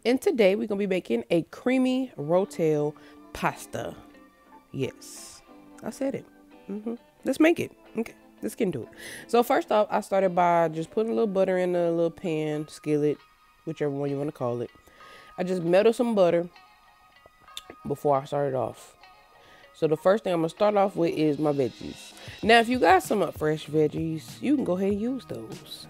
And today we're gonna be making a creamy Rotel pasta. Yes, I said it. Let's make it. Okay, let's get into it. So first off, I started by just putting a little butter in a little pan, skillet, whichever one you want to call it. I just melted some butter before I started off. So the first thing I'm gonna start off with is my veggies. Now, if you got some fresh veggies, you can go ahead and use those.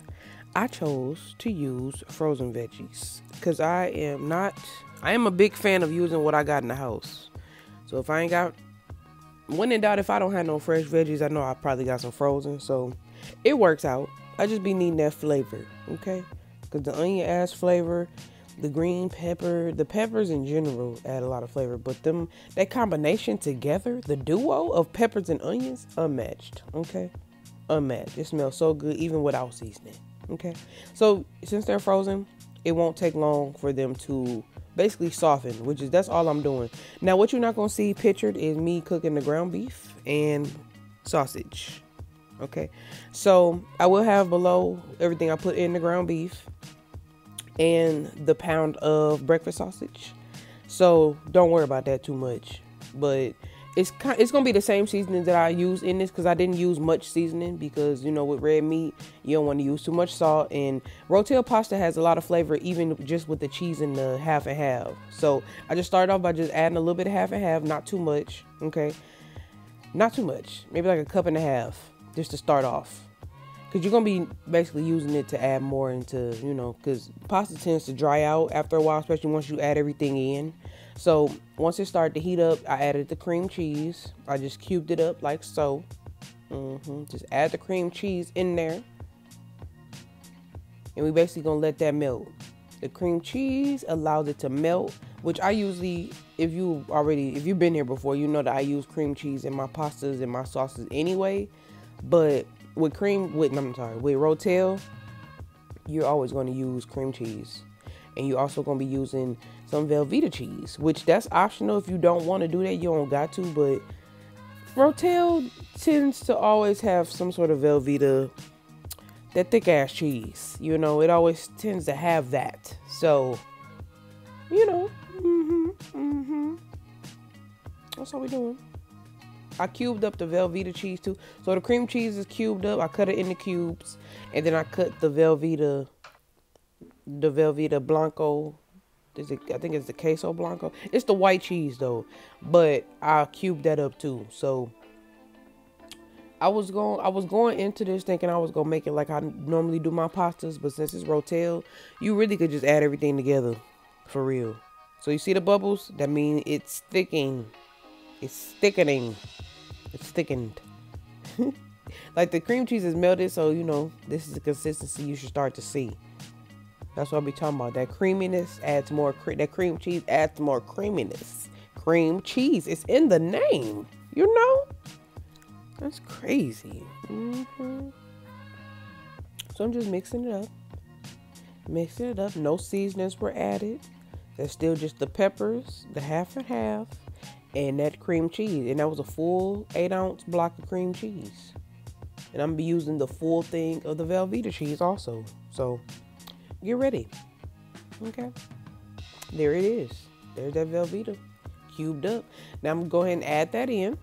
I chose to use frozen veggies because I am a big fan of using what I got in the house. So if I ain't got, when in doubt, if I don't have no fresh veggies, I know I probably got some frozen. So it works out. I just be needing that flavor, okay? Because the onion adds flavor. The green pepper, the peppers in general add a lot of flavor, but that combination together, the duo of peppers and onions, unmatched, okay? Unmatched. It smells so good even without seasoning, okay? So since they're frozen, it won't take long for them to basically soften, that's all I'm doing. Now, what you're not going to see pictured is me cooking the ground beef and sausage, okay? So I will have below everything I put in the ground beef and the pound of breakfast sausage. So don't worry about that too much. But it's gonna be the same seasoning that I use in this, because I didn't use much seasoning, because you know, with red meat you don't want to use too much salt, and Rotel pasta has a lot of flavor even just with the cheese and the half and half. So I just started off by just adding a little bit of half and half, not too much, okay? Not too much, maybe like a cup and a half, just to start off. Because you're going to be basically using it to add more into, you know, because pasta tends to dry out after a while, especially once you add everything in. So once it started to heat up, I added the cream cheese. I just cubed it up like so. Just add the cream cheese in there. And we basically going to let that melt. The cream cheese allows it to melt, which I usually, if you've been here before, you know that I use cream cheese in my pastas and my sauces anyway. But with Rotel, you're always going to use cream cheese. And you're also going to be using some Velveeta cheese, which that's optional. If you don't want to do that, you don't got to. But Rotel tends to always have some sort of Velveeta, that thick ass cheese. You know, it always tends to have that. So, you know, that's all we're doing. I cubed up the Velveeta cheese too. So the cream cheese is cubed up. I cut it into cubes. And then I cut the Velveeta Blanco. I think it's the Queso Blanco. It's the white cheese though. But I cubed that up too. So I was going into this thinking I was going to make it like I normally do my pastas. But since it's Rotel, you really could just add everything together. For real. So you see the bubbles? That means it's thickening. It's thickening. It's thickened. Like the cream cheese is melted, so you know this is the consistency you should start to see. That's what I'll be talking about. That creaminess adds more. That cream cheese adds more creaminess. Cream cheese. It's in the name. You know. That's crazy. So I'm just mixing it up. Mixing it up. No seasonings were added. There's still just the peppers, the half and half, and that cream cheese. And that was a full 8-ounce block of cream cheese. And I'm gonna be using the full thing of the Velveeta cheese also. So get ready. Okay. There it is. There's that Velveeta cubed up. Now I'm gonna go ahead and add that in.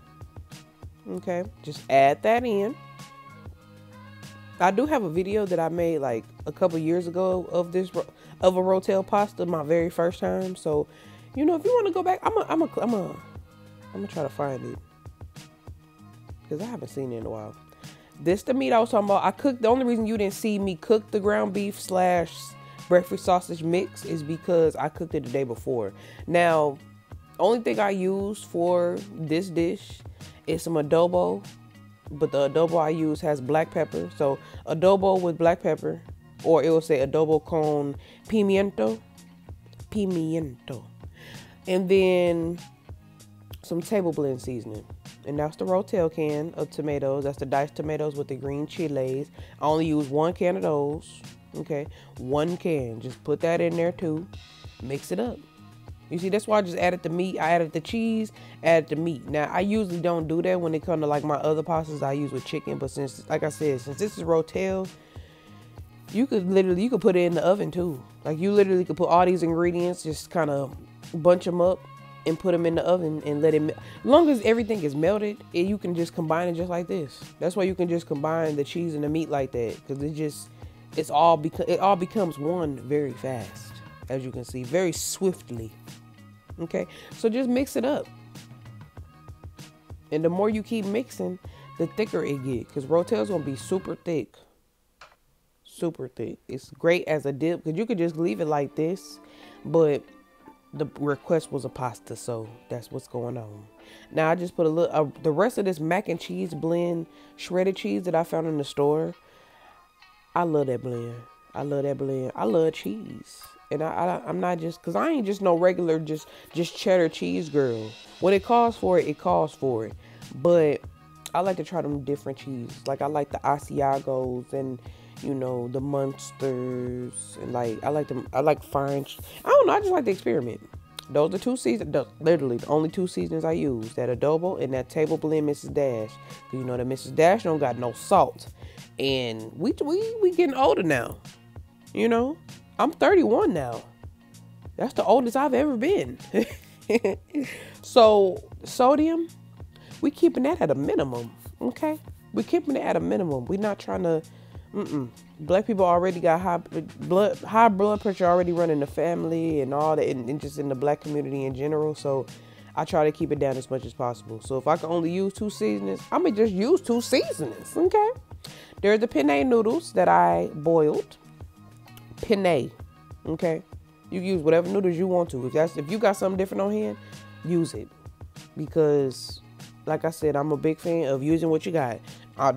Okay. Just add that in. I do have a video that I made like a couple years ago of a Rotel pasta, my very first time. So, you know, if you want to go back, I'm gonna try to find it, because I haven't seen it in a while. This the meat I was talking about. I cooked. The only reason you didn't see me cook the ground beef / breakfast sausage mix is because I cooked it the day before. Now, only thing I use for this dish is some adobo, but the adobo I use has black pepper. So adobo with black pepper, or it will say adobo con pimiento, and then some table blend seasoning. And that's the Rotel can of tomatoes. That's the diced tomatoes with the green chiles. I only use 1 can of those. Okay, 1 can. Just put that in there too. Mix it up. You see, that's why I just added the meat. I added the cheese, added the meat. Now, I usually don't do that when it comes to like my other pastas I use with chicken. But since, like I said, since this is Rotel, You could put it in the oven too. Like you literally could put all these ingredients, just kind of bunch them up and put them in the oven and let it, as long as everything is melted, you can just combine it just like this. That's why you can just combine the cheese and the meat like that, because it all becomes one very fast, as you can see, very swiftly. Okay, so just mix it up, and the more you keep mixing, the thicker it gets, because Rotel's gonna be super thick. Super thick. It's great as a dip because you could just leave it like this, but the request was a pasta, so that's what's going on. Now I just put a little the rest of this mac and cheese blend, shredded cheese that I found in the store. I love that blend. I love that blend. I love cheese, and I'm not just, because I ain't just no regular just cheddar cheese girl. When it calls for it, it calls for it. But I like to try them different cheeses. Like I like the Asiagos and, you know, the Munsters, and like I like fine. I don't know, I just like to experiment. Those are 2 seasons, literally the only 2 seasons I use, that adobo and that table blend Mrs Dash. Cause you know that Mrs Dash don't got no salt, and we getting older now. You know, I'm 31 now. That's the oldest I've ever been. So sodium, we keeping that at a minimum. Okay, we keeping it at a minimum. We not trying to. Black people already got high blood pressure already running the family and all that, and just in the black community in general. So I try to keep it down as much as possible. So if I can only use 2 seasonings, I'm gonna just use 2 seasonings. Okay. There's the penne noodles that I boiled. Penne. Okay. You use whatever noodles you want to. If you got something different on hand, use it, because like I said, I'm a big fan of using what you got.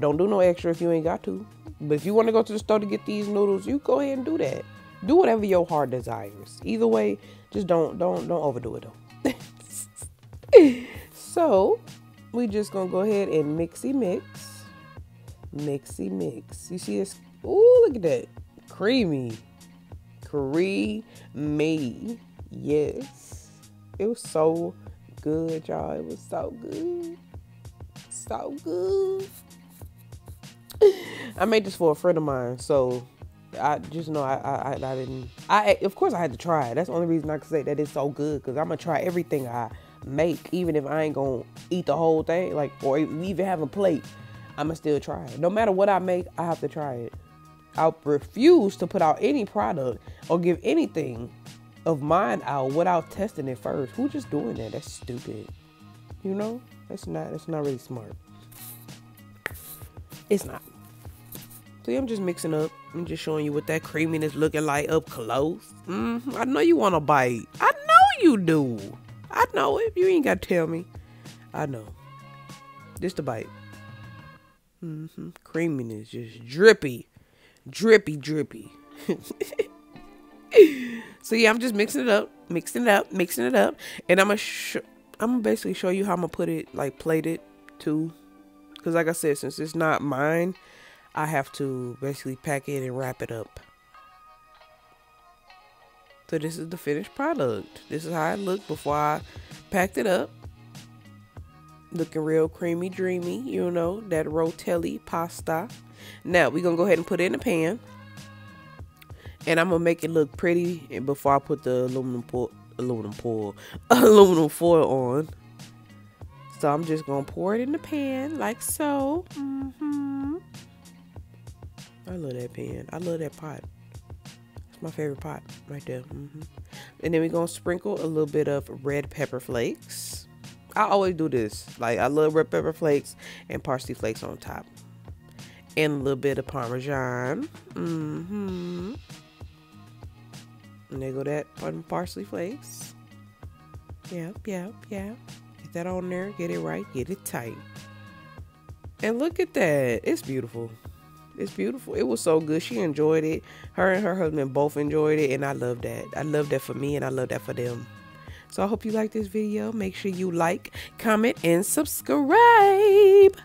Don't do no extra if you ain't got to. But if you want to go to the store to get these noodles, you go ahead and do that. Do whatever your heart desires. Either way, just don't overdo it though. So we just gonna go ahead and mixy mix. You see this? Ooh, look at that. Creamy. Yes. It was so good, y'all. It was so good. So good. I made this for a friend of mine, so I just know I didn't. Of course I had to try it. That's the only reason I can say that it's so good, because I'm gonna try everything I make, even if I ain't gonna eat the whole thing, like, or even have a plate. I'ma still try it. No matter what I make, I have to try it. I refuse to put out any product or give anything of mine out without testing it first. Who's just doing that? That's stupid. You know, that's not really smart. It's not. See, I'm just mixing up. I'm just showing you what that creaminess looking like up close. I know you want to bite. I know you do. I know it. You ain't got to tell me. I know. Just a bite. Creaminess, just drippy. Drippy. So yeah, I'm just mixing it up. And I'm gonna basically show you how I'm gonna put it, like, plate it too. Because like I said, since it's not mine, I have to basically pack it and wrap it up. So this is the finished product. This is how it looked before I packed it up. Looking real creamy, dreamy, you know, that rotelli pasta. Now we're gonna go ahead and put it in the pan. And I'm gonna make it look pretty before I put the aluminum foil on. So I'm just gonna pour it in the pan like so. I love that pan. I love that pot. It's my favorite pot right there. And then we're gonna sprinkle a little bit of red pepper flakes. I always do this. Like, I love red pepper flakes and parsley flakes on top. And a little bit of Parmesan. And there go that parsley flakes. Yep. Get that on there. Get it right. Get it tight. And look at that. It's beautiful. It's beautiful. It was so good. She enjoyed it. Her and her husband both enjoyed it. And I love that. I love that for me, and I love that for them. So I hope you like this video. Make sure you like, comment, and subscribe.